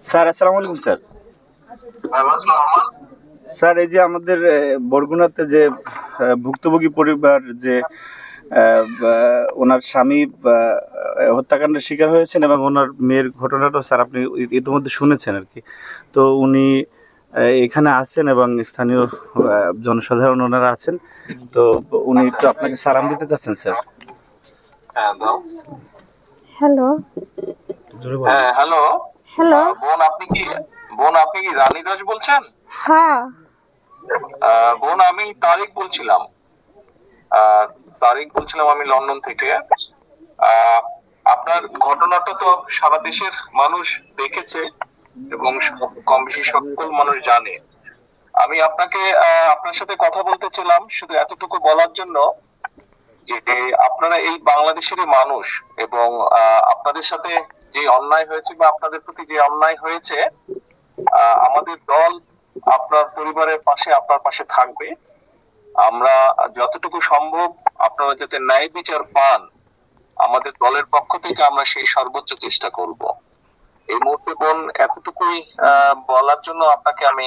Sir আসসালামু আলাইকুম sir. Sir এই যে আমাদের বরগুনাতে যে ভুক্তভোগী পরিবার যে ওনার স্বামী হত্যাকাণ্ডের শিকার হয়েছেন এবং ওনার মেয়ের ঘটনাটা স্যার আপনি ইতিমধ্যে শুনেছেন আর কি। তো উনি এখানে আছেন এবং স্থানীয় জনসাধারণ ওনারা আছেন, তো উনি একটু আপনাকে সালাম দিতে চাচ্ছেন স্যার। হ্যালো হ্যালো হ্যালো বোন আপনি কি রানী দাস বলছেন? হ্যাঁ বোন আমি তারিক বলছিলাম আমি লন্ডন থেকে। আপনার ঘটনাটা তো সারা দেশের মানুষ দেখেছে এবং কম বেশি সকল মানুষ জানে। আমি আপনার সাথে কথা বলতে চাইলাম শুধু এতটুকু বলার জন্য যে আপনারা এই বাংলাদেশেরই মানুষ এবং আপনাদের সাথে যে অন্যায় হয়েছে বা আপনাদের প্রতি যে অন্যায় হয়েছে, আমাদের দল আপনার পরিবারের পাশে আপনার পাশে থাকবে। আমরা যতটুকু সম্ভব আপনারা যাতে ন্যায় বিচার পান, আমাদের দলের পক্ষ থেকে আমরা সেই সর্বোচ্চ চেষ্টা করব। এই মুহূর্তে বোন এতটুকুই বলার জন্য আপনাকে আমি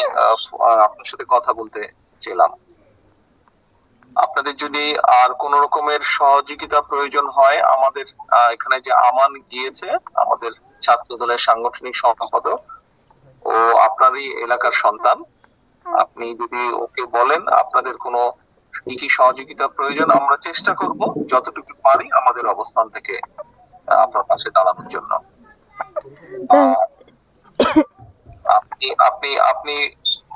আপনার সাথে কথা বলতে ছিলাম। আপনাদের যদি আর কোন রকমের সহযোগিতা প্রয়োজন হয়, আমাদের এখানে যে আমান গিয়েছে, আমাদের ছাত্র দলের সাংগঠনিক সম্পাদক, ও আপনারই এলাকার সন্তান। আপনি যদি ওকে বলেন আপনাদের কোনো কি সহযোগিতা প্রয়োজন, আমরা চেষ্টা করব যতটুকু পারি আমাদের অবস্থান থেকে আপনার পাশে দাঁড়ানোর জন্য। আপনি আপনি আপনি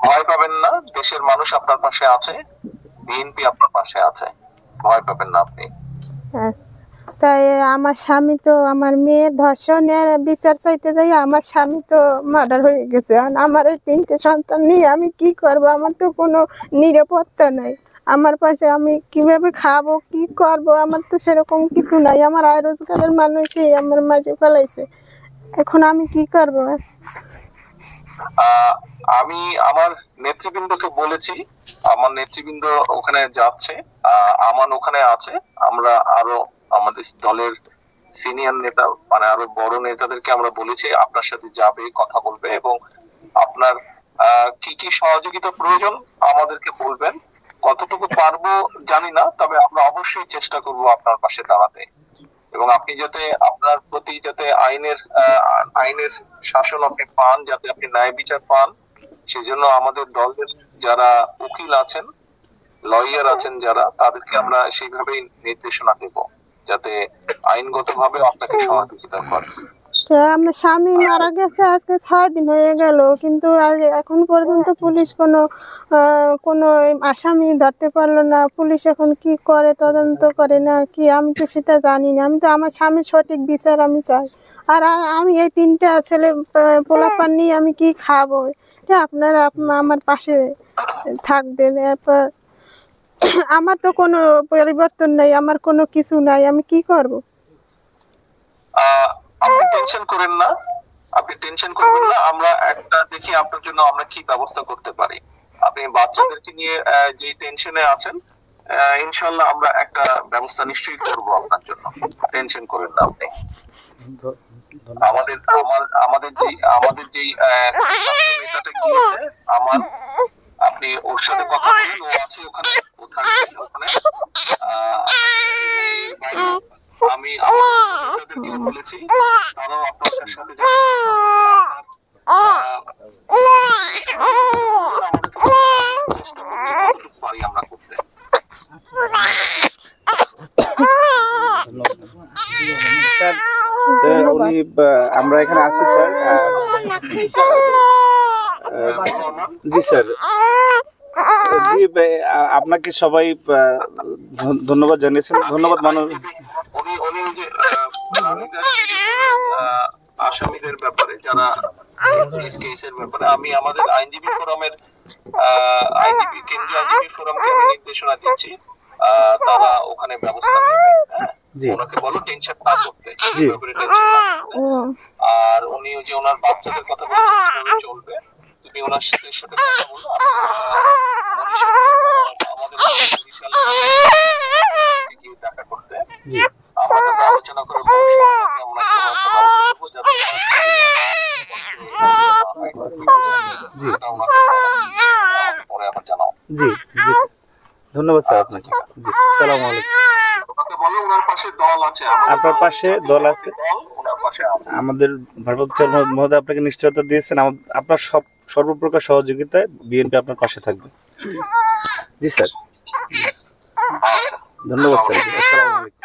ভয় পাবেন না, দেশের মানুষ আপনার পাশে আছে, বিএনপি আপনার পাশে আছে, ভয় পাবেন না আপনি। তাই আমার স্বামী তো, আমার মেয়ে ধর্ষণের বিচার চাইতে যাই আমার স্বামী তো মার্ডার হয়ে গেছে। আমার এই 3টে সন্তান নিয়ে আমি কি করব? আমার তো কোনো নিরাপত্তা নাই। আমার পাশে আমি কিভাবে খাবো, কি করব? আমার তো সেরকম কিছু নাই। আমার আয় রোজগারের মানুষই আমার মাঝে ফেলাইছে। এখন আমি কি করব? আমি আমার নেতৃবৃন্দকে বলেছি, আমার নেতৃবৃন্দ ওখানে যাচ্ছে, আমান ওখানে আছে। আমরা আরো আমাদের দলের সিনিয়র নেতা, মানে আরো বড় নেতাদেরকে আমরা বলেছি আপনার সাথে যাবে, কথা বলবে এবং আপনার কি কি সহযোগিতা প্রয়োজন আমাদেরকে বলবেন। কতটুকু পারবো জানি না, তবে আমরা অবশ্যই চেষ্টা করব আপনার পাশে দাঁড়াতে এবং আপনি যাতে আপনার প্রতি যাতে আইনের শাসন আপনি পান, যাতে আপনি ন্যায় বিচার পান, সেজন্য আমাদের দলের যারা উকিল আছেন, লয়ার আছেন যারা, তাদেরকে আমরা সেইভাবেই নির্দেশনা দেব যাতে আইনগতভাবে আপনাকে সহযোগিতা করে। আমার স্বামী মারা গেছে আজকে 6 দিন হয়ে গেল, কিন্তু এখন পর্যন্ত পুলিশ কোনো আসামি ধরতে পারলো না। পুলিশ এখন কি করে, তদন্ত করে না কি, আমি তো সেটা জানি না। আমি তো আমার স্বামীর সঠিক বিচার আমি চাই। আর আমি এই 3টা ছেলে পোলাপান নিয়ে আমি কি খাবো? আপনারা আমার পাশে থাকবেন। এরপর আমার তো কোনো পরিবর্তন নাই, আমার কোনো কিছু নাই, আমি কি করব? আপনি টেনশন করবেন না, আমরা একটা দেখি আপনার জন্য আমরা কি ব্যবস্থা করতে পারি। আপনি বাচ্চাদেরকে নিয়ে যে টেনশনে আছেন, ইনশাআল্লাহ আমরা একটা ব্যবস্থা নিশ্চয়ই করব আপনার জন্য, টেনশন করেন না আপনি। আমাদের যে নেতাটা গিয়েছে আমার, আপনি ওর সাথে কথা বলুন, ও আছে ওখানে, ও থাকবে ওখানে। আমি আপনাদেরকে বলেছি, তারাও আপনার সাথে যাবে। চেষ্টা করছি কতটুকু পারি আমরা করতে। উনি আমরা এখানে আছি স্যার। জি স্যার, জি আপনাকে সবাই ধন্যবাদ জানিয়েছেন। ধন্যবাদ মানুষ আসামিদের ব্যাপারে, যারা কেসের ব্যাপারে আমি আমাদের আইনজীবী ফোরামের কেন্দ্রীয় আইনজীবী ফোরামকে আমি নির্দেশনা দিচ্ছি, তারা ওখানে ব্যবস্থা নেবে। ওনাকে বলো টেনশন না করতে, আর উনি যে ওনার বাচ্চাদের কথা বলছেন চলবে, তুমি ওনার সাথে কথা বলো। আমাদের দেখা করতে আমরা আলোচনা করে আমরা জি। সেটা ওনাকে পরে আবার জানাও। জি জি স্যার, ধন্যবাদ স্যার আপনাকে। জি, আসসালামু আলাইকুম। ওনাকে বলো ওনার পাশে দল আছে, আমাদের আপনার পাশে দল আছে, দল ওনার পাশে আছে। আমাদের ভারপ্রাপ্ত চেয়ারম্যান মহোদয় আপনাকে নিশ্চয়তা দিয়েছেন আপনার সর্বপ্রকার সহযোগিতায় বিএনপি আপনার পাশে থাকবে। জি স্যার, আচ্ছা, ধন্যবাদ স্যার। জি, আসসালামু আলাইকুম।